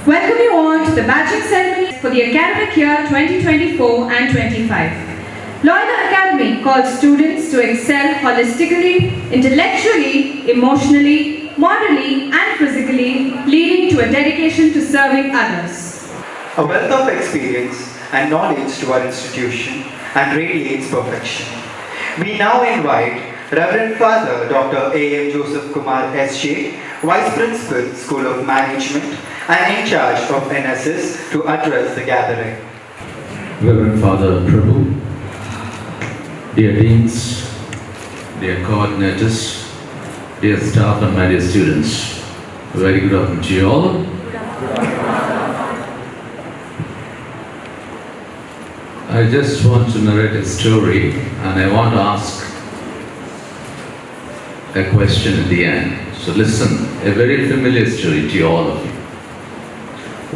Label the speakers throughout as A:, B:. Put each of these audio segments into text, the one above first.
A: Welcome you all to the Badging Ceremony for the academic year 2024 and 25. Loyola Academy calls students to excel holistically, intellectually, emotionally, morally and physically, leading to a dedication to serving others.
B: A wealth of experience and knowledge to our institution and radiates perfection. We now invite Reverend Father Dr. A. M. Joseph Kumar S.J., Vice Principal, School of Management and in charge of NSS to address the gathering.
C: Reverend Father Prabhu, dear Deans, dear coordinators, dear staff and my dear students, very good afternoon to you all. I just want to narrate a story and I want to ask a question at the end. So listen, a very familiar story to all of you.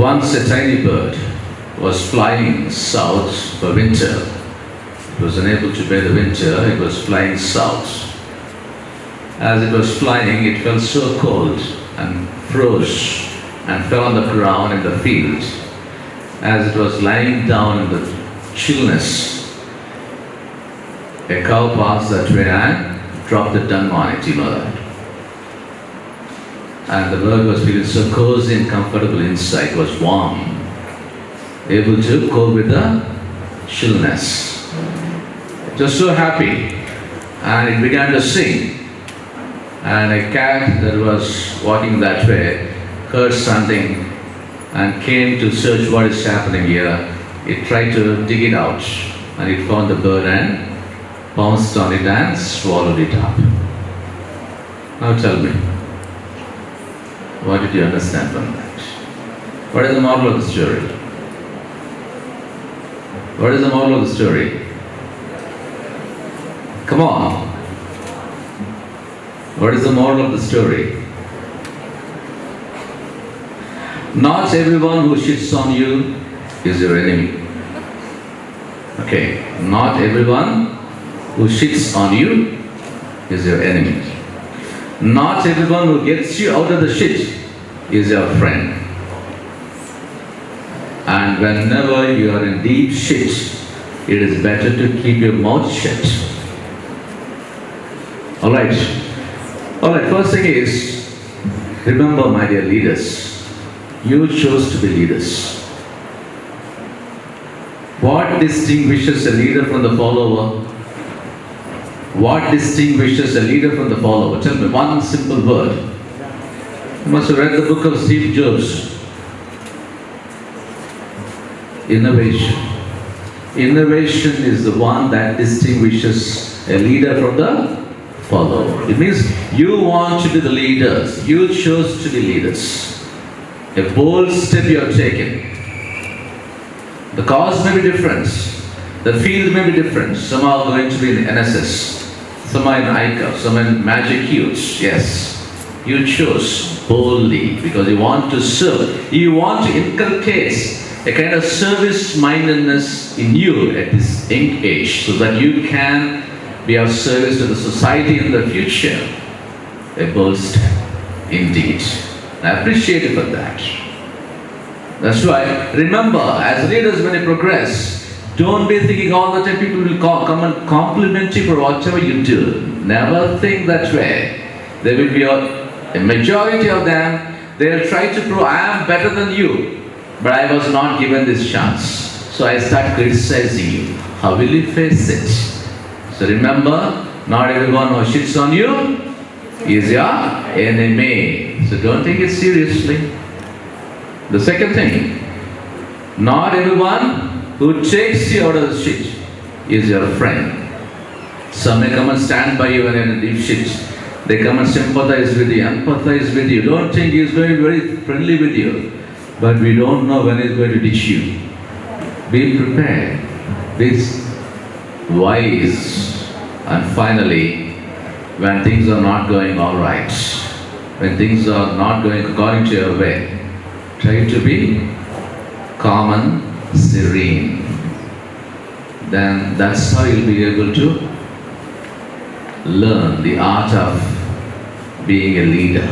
C: Once a tiny bird was flying south for winter. It was unable to bear the winter, it was flying south. As it was flying, it felt so cold and froze and fell on the ground in the field. As it was lying down in the chillness, a cow passed that way and dropped the dung on it, you know that. And the bird was feeling so cozy and comfortable inside, it was warm, able to cope with the chillness. It was so happy and it began to sing. And a cat that was walking that way heard something and came to search what is happening here. It tried to dig it out and it found the bird and pounced on it and swallowed it up. Now tell me, what did you understand from that? What is the moral of the story? What is the moral of the story? Come on. What is the moral of the story? Not everyone who shits on you is your enemy. Okay, not everyone who shits on you is your enemy. Not everyone who gets you out of the shit is your friend. And whenever you are in deep shit, it is better to keep your mouth shut. Alright, first thing is, remember my dear leaders, you chose to be leaders. What distinguishes a leader from the follower? What distinguishes a leader from the follower? Tell me one simple word. You must have read the book of Steve Jobs. Innovation. Innovation is the one that distinguishes a leader from the follower. It means you want to be the leaders. You chose to be leaders. A bold step you have taken. The cause may be different. The field may be different. Some are going to be in NSS. Some are in ICA. Some are in Magic Youths. Yes. You chose boldly because you want to serve. You want to inculcate a kind of service-mindedness in you at this young age so that you can be of service to the society in the future. A bold step, indeed. I appreciate you for that. That's why, remember, as leaders when you progress, don't be thinking all the time people will come and compliment you for whatever you do. Never think that way. There will be a majority of them, they'll try to prove I am better than you, but I was not given this chance. So I start criticizing you. How will you face it? So remember, not everyone who shits on you is your enemy. So don't take it seriously. The second thing, not everyone who takes you out of the shit is your friend. Some may come and stand by you when you're in a deep shit. They come and sympathize with you, empathize with you. Don't think he's very, very friendly with you. But we don't know when he's going to ditch you. Be prepared. Be wise. And finally, when things are not going all right, when things are not going according to your way, try to be calm and serene. Then that's how you'll be able to learn the art of being a leader,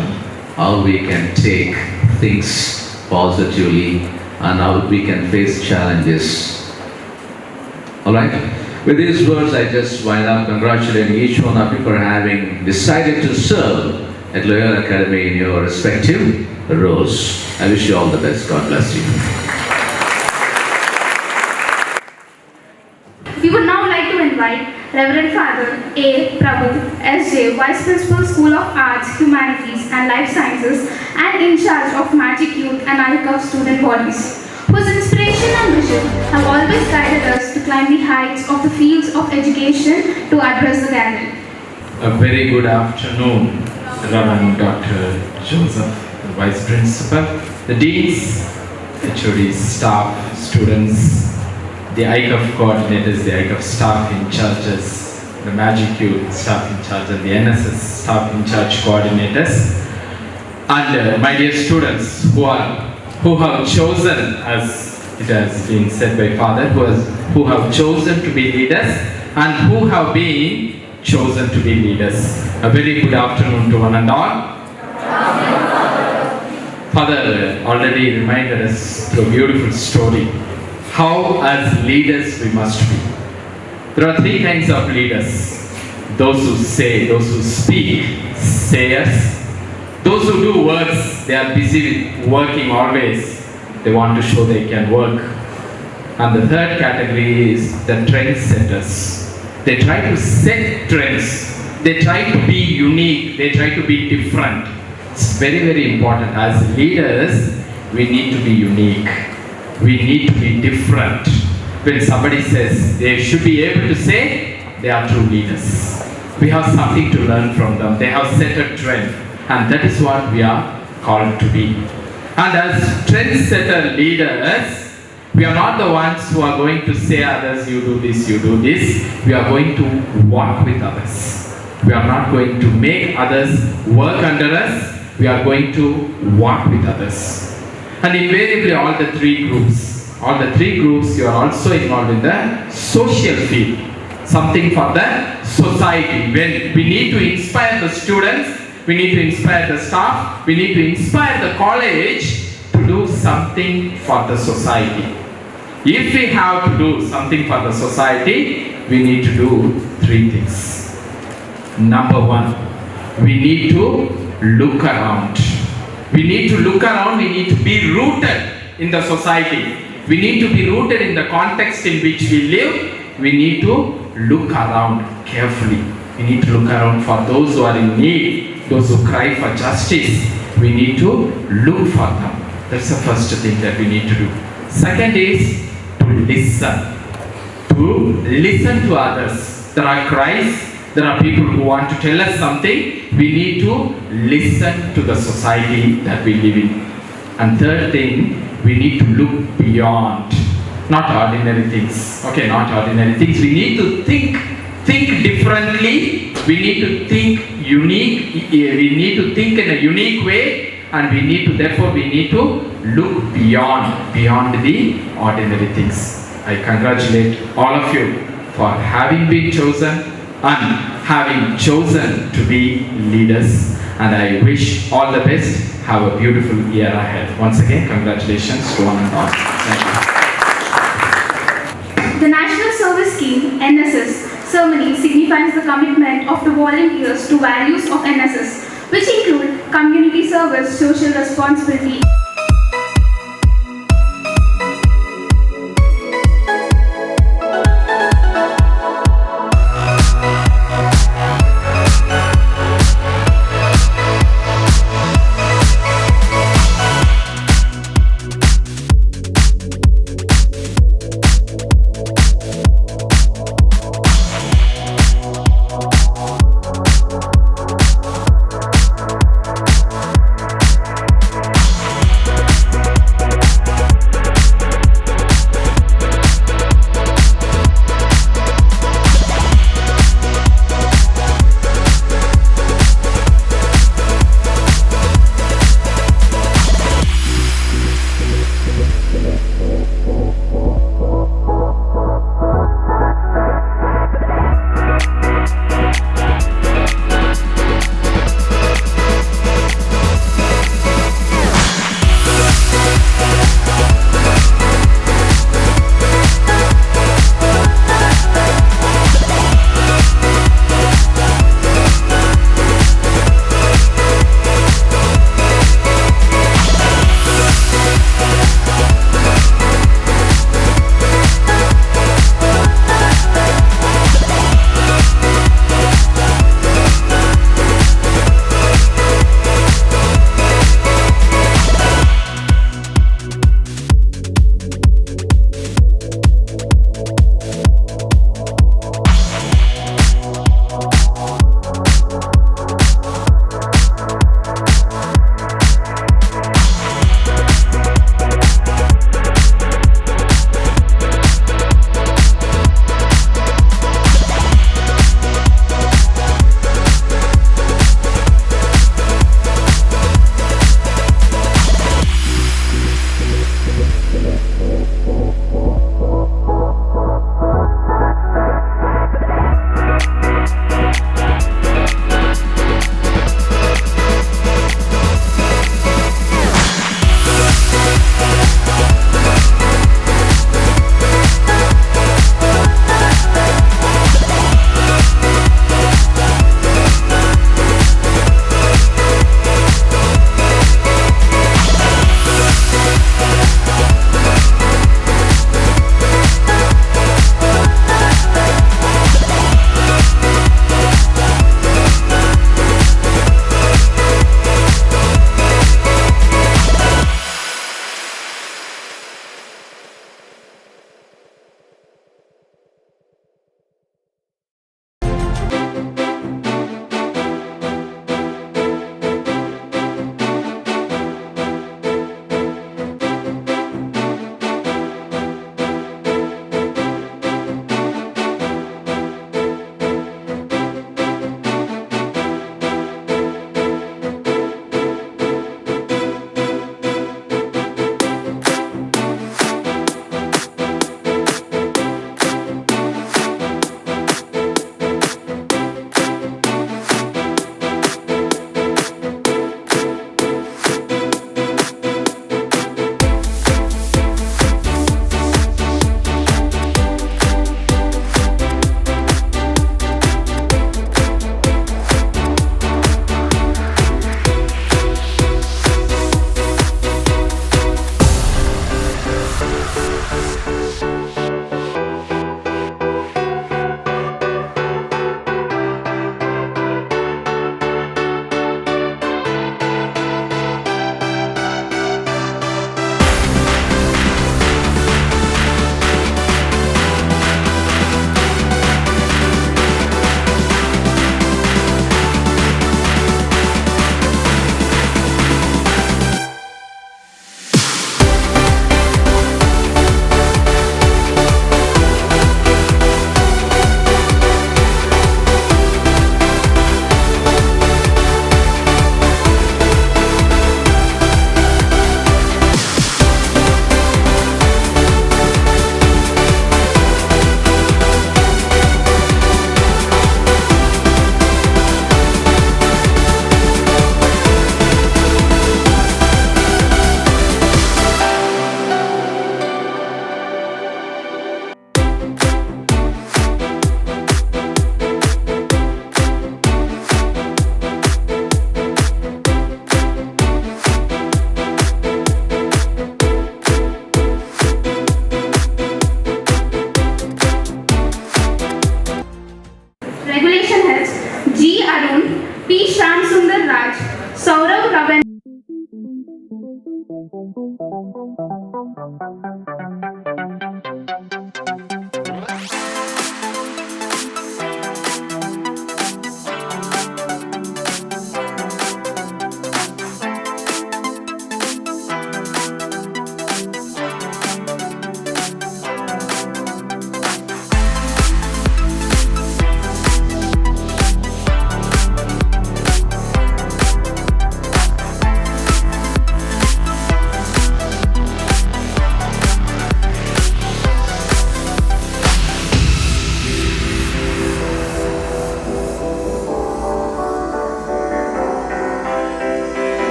C: how we can take things positively, and how we can face challenges. Alright? With these words, I just wind up congratulating each one of you for having decided to serve at Loyola Academy in your respective roles. I wish you all the best. God bless you.
D: We would now like to invite Reverend Father A. Prabhu, S.J., Vice Principal, School of Arts, Humanities and Life Sciences and in charge of Magic Youth and ICUF student bodies, whose inspiration and vision have always guided us to climb the heights of the fields of education to address the gathering.
E: A very good afternoon, Reverend Dr. Joseph, the Vice Principal, the Deans, HODs, staff, students, the ICUF coordinators, the ICUF staff in charges, the Magic Youth staff in charge, and the NSS staff in charge coordinators, and my dear students who have chosen, as it has been said by Father, who have chosen to be leaders and who have been chosen to be leaders. A very good afternoon to one and all. Father already reminded us through a beautiful story how as leaders we must be. There are three kinds of leaders: those who say, those who speak, sayers; those who do works, they are busy with working always, they want to show they can work. And the third category is the trendsetters. They try to set trends, they try to be unique, they try to be different. It's very, very important. As leaders, we need to be unique. We need to be different. When somebody says, they should be able to say they are true leaders. We have something to learn from them. They have set a trend, and that is what we are called to be. And as trendsetter leaders, we are not the ones who are going to say others, you do this, you do this. We are going to walk with others. We are not going to make others work under us. We are going to walk with others. And invariably all the three groups, you are also involved in the social field. Something for the society. When we need to inspire the students, we need to inspire the staff, we need to inspire the college to do something for the society. If we have to do something for the society, we need to do three things. Number one, we need to look around. We need to look around, we need to be rooted in the society. We need to be rooted in the context in which we live. We need to look around carefully. We need to look around for those who are in need, those who cry for justice. We need to look for them. That's the first thing that we need to do. Second is to listen. To listen to others. There are cries. There are people who want to tell us something. We need to listen to the society that we live in. And third thing, we need to look beyond. Not ordinary things. Okay, not ordinary things. We need to think differently. We need to think unique. We need to think in a unique way. And we need to look beyond the ordinary things. I congratulate all of you for having been chosen and having chosen to be leaders, and I wish all the best. Have a beautiful year ahead. Once again, congratulations to one and all. Thank you.
D: The National Service Scheme, NSS, ceremony signifies the commitment of the volunteers to values of NSS, which include community service, social responsibility,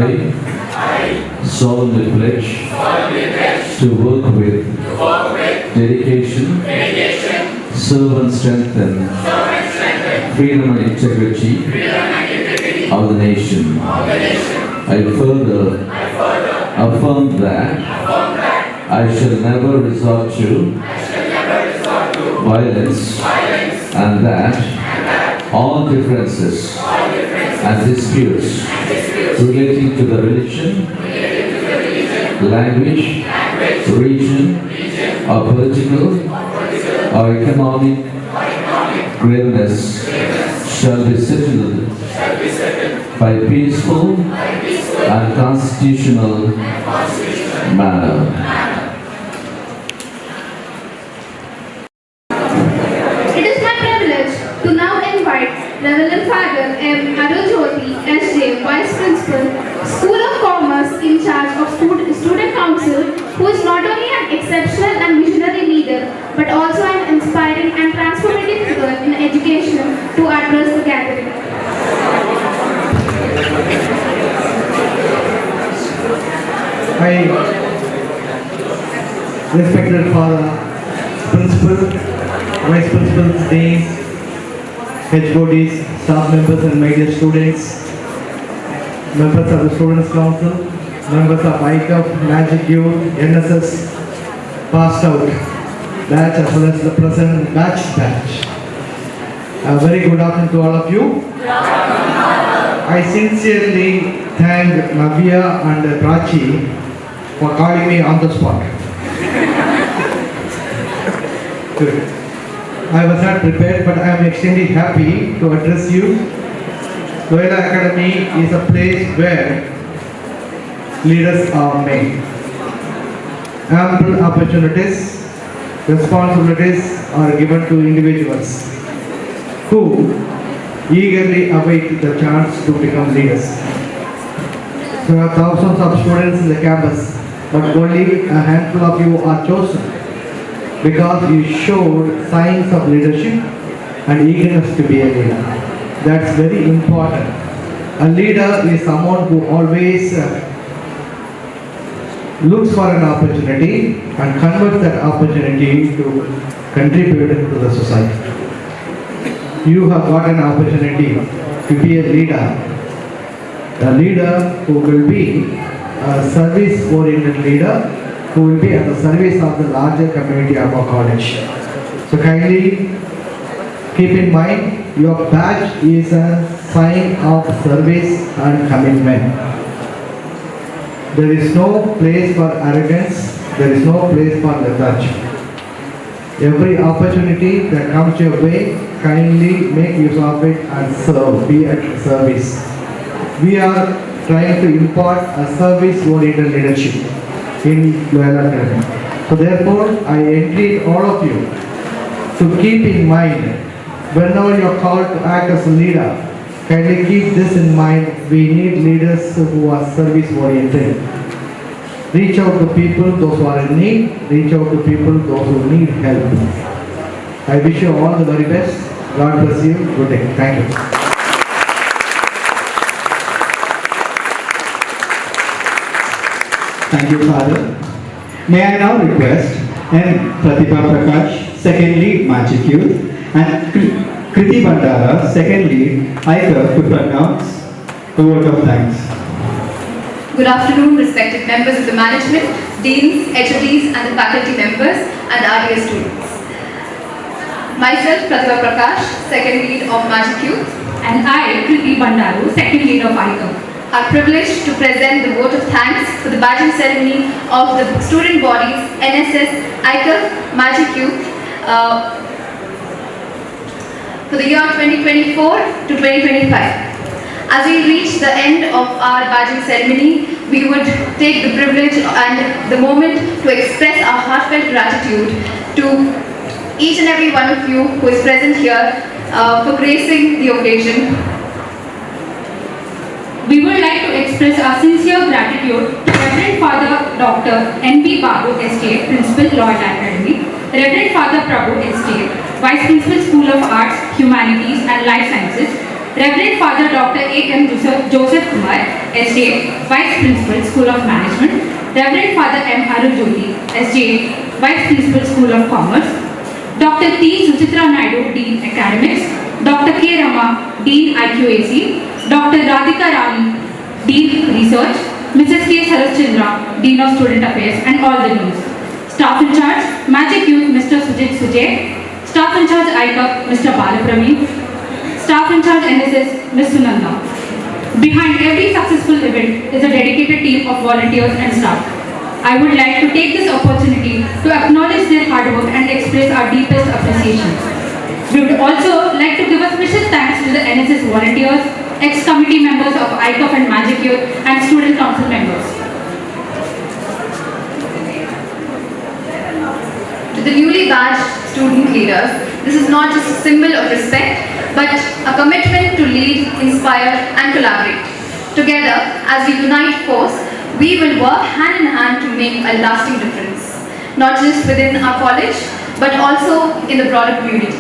C: I solemnly pledge to work with dedication, serve and strengthen freedom and integrity of the nation. I further affirm that I shall never resort to violence and that all differences and disputes relating to the religion, language, region, or political or economic graveness shall be settled by peaceful and constitutional manner.
D: It is my privilege to now invite Reverend Father M. Arujoti, S.J., Vice Principal, School of Commerce, in charge of Student Council, who is not only an exceptional and visionary leader, but also an inspiring and transformative figure in education, to address the gathering.
F: I respected Father, Principal, Vice Principals, Deans, HODs, staff members and my dear students, members of the Students' Council, members of ICAF, Magic Youth, NSS passed out batch as well as the present batch. A very good afternoon to all of you. I sincerely thank Navya and Prachi for calling me on the spot. Good. I was not prepared, but I am extremely happy to address you. Loyola Academy is a place where leaders are made. Ample opportunities, responsibilities are given to individuals who eagerly await the chance to become leaders. There are thousands of students in the campus, but only a handful of you are chosen because you showed signs of leadership and eagerness to be a leader. That's very important. A leader is someone who always looks for an opportunity and converts that opportunity to contribute to the society. You have got an opportunity to be a leader who will be a service-oriented leader, who will be at the service of the larger community of our college. So kindly keep in mind, your badge is a sign of service and commitment. There is no place for arrogance, there is no place for lethargy. Every opportunity that comes your way, kindly make use of it and serve, be at service. We are trying to impart a service-oriented leadership in Loyola Academy. So therefore, I entreat all of you to keep in mind, whenever you are called to act as a leader, kindly keep this in mind. We need leaders who are service-oriented. Reach out to people, those who are in need. Reach out to people, those who need help. I wish you all the very best. God bless you. Good day. Thank you.
B: Thank you, Father. May I now request M. Pratibha Prakash, second lead Magic Youth, and Kriti Bandara, second lead ICA, to pronounce the word of thanks.
A: Good afternoon, respected members of the management, deans, HODs and the faculty members and RDS students. Myself, Pratibha Prakash, second lead of Magic Youth,
G: and I, Kriti Bandaru, second lead of ICA,
A: are privileged to present the vote of thanks for the badging ceremony of the student bodies NSS, ICA, Magic Youth for the year 2024 to 2025. As we reach the end of our badging ceremony, we would take the privilege and the moment to express our heartfelt gratitude to each and every one of you who is present here for gracing the occasion.
G: we would like to express our sincere gratitude to Reverend Father Dr. N.B. Babu, STA, Principal, Loyola Academy, Reverend Father Prabhu, STA, Vice Principal, School of Arts, Humanities and Life Sciences, Reverend Father Dr. A.M. Joseph Kumar, STA, Vice Principal, School of Management, Reverend Father M. Arul Jyoti, STA, Vice Principal, School of Commerce, Dr. T. Suchitra Naidu, Dean Academics, Dr. K. Rama, Dean IQAC, Dr. Radhika Rani, Dean Research, Mrs. K. Saraschandra, Dean of Student Affairs and all the deans. Staff in charge, Magic Youth, Mr. Sujit Sujay, Staff in charge, ICA, Mr. Balaprami, Staff in charge, NSS, Ms. Sunanda. Behind every successful event is a dedicated team of volunteers and staff. I would like to take this opportunity to acknowledge their hard work and express our deepest appreciation. We would also like to give a special thanks to the NSS volunteers, ex-committee members of ICOF and Magic Youth, and student council members.
A: To the newly badged student leaders, this is not just a symbol of respect, but a commitment to lead, inspire, and collaborate. Together, as we unite force, we will work hand in hand to make a lasting difference, not just within our college, but also in the broader community.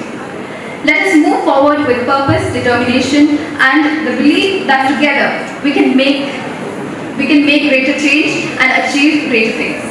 A: Let us move forward with purpose, determination, and the belief that together we can make greater change and achieve greater things.